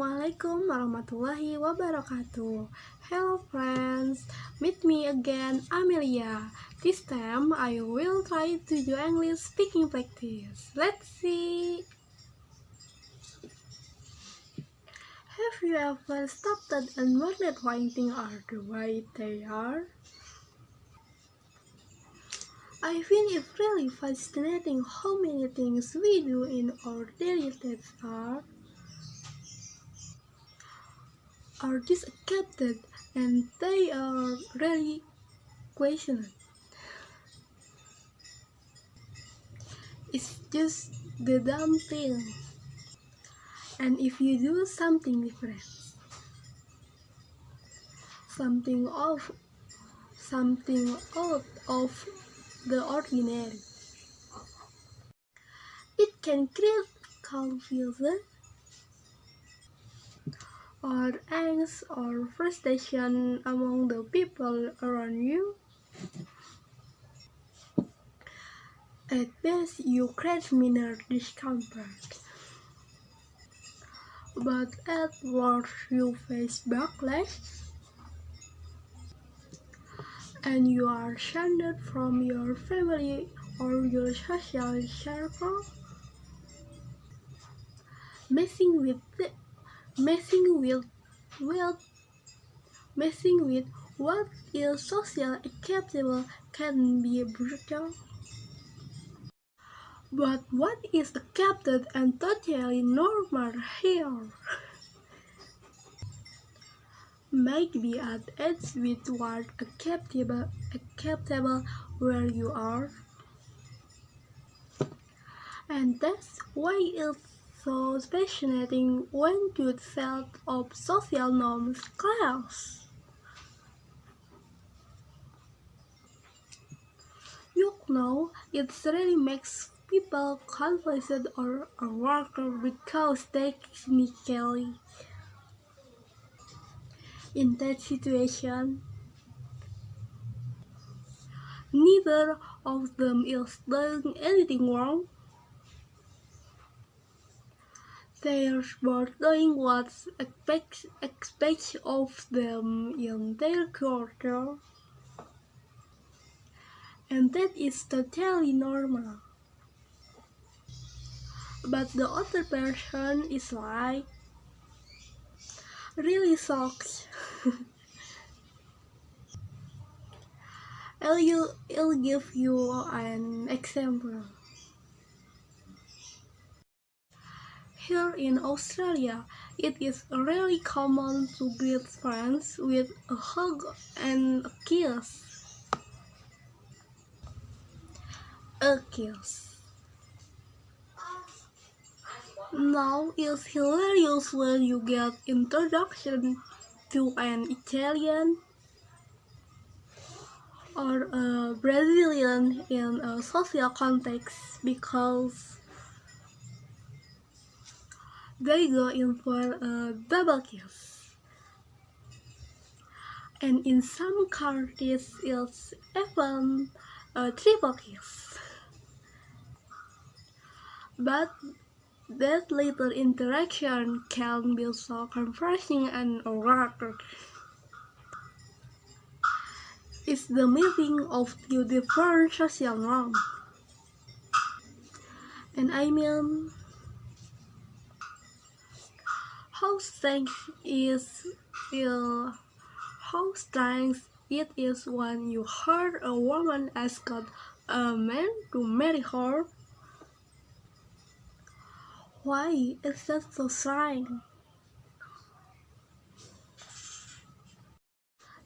Assalamualaikum warahmatullahi wabarakatuh. Hello friends, meet me again, Amelia. This time I will try to do English speaking practice. Let's see. Have you ever stopped and wondered why things are the way they are? I find it really fascinating how many things we do in our daily lives are disconnected and they are really questioned. It's just the damn thing. And if you do something different, something of something out of the ordinary, it can create confusion or angst or frustration among the people around you. At best, you create minor discomfort, but at worst, you face backlash and you are shunned from your family or your social circle. Messing with messing with well messing with what is socially acceptable can be brutal. But what is accepted and totally normal here might be at odds with what acceptable where you are. And that's why it's so fascinating when two sets of social norms clash. You know, it really makes people confused or awkward because technically, in that situation, neither of them is doing anything wrong. They're both doing what's expected of them in their culture, and that is totally normal. But the other person is like, really sucks. I'll give you an example. Here in Australia, it is really common to greet friends with a hug and a kiss. A kiss. Now it's hilarious when you get introduction to an Italian or a Brazilian in a social context because they go in for a double kiss. And in some countries it's even a triple kiss. But that little interaction can be so confusing and awkward. It's the meeting of two different social norms. And I mean, how strange is it, how strange it is when you hear a woman ask a man to marry her. Why is that so strange?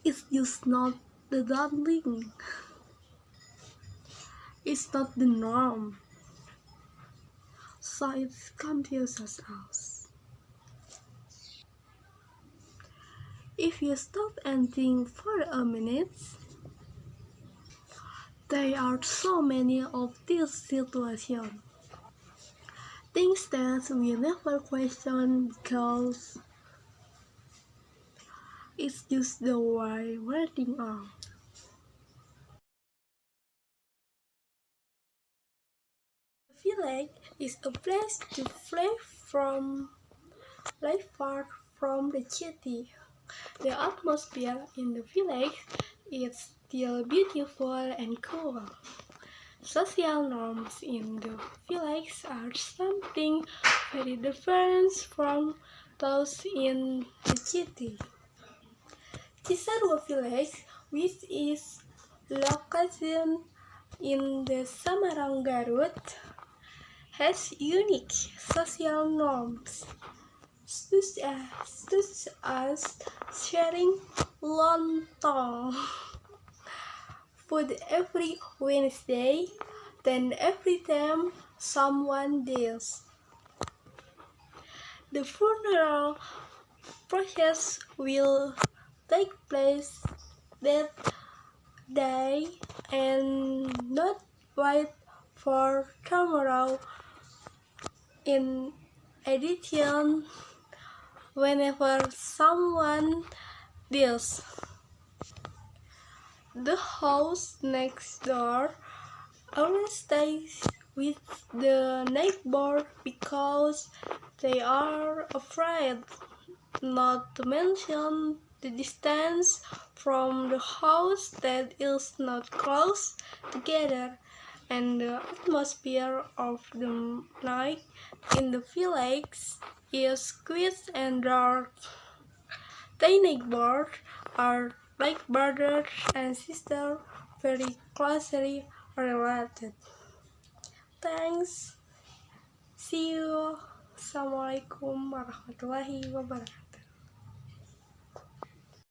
It's just not the dumb thing. It's not the norm. So it confuses us. If you stop and think for a minute, there are so many of these situations. Things that we never question because it's just the way waiting on. The village is a place to flee from live far from the city. The atmosphere in the village is still beautiful and cool. Social norms in the village are something very different from those in the city. Cisarua village, which is located in the Samarang Garut, has unique social norms, such as sharing lontong food every Wednesday, then every time someone dies. The funeral process will take place that day and not wait for tomorrow. In addition, whenever someone dies, the house next door always stays with the neighbor because they are afraid, not to mention the distance from the house that is not close together, and the atmosphere of the night in the village is quiet and dark. The neighbors are like brothers and sisters, very closely related. Thanks. See you. Assalamualaikum warahmatullahi wabarakatuh.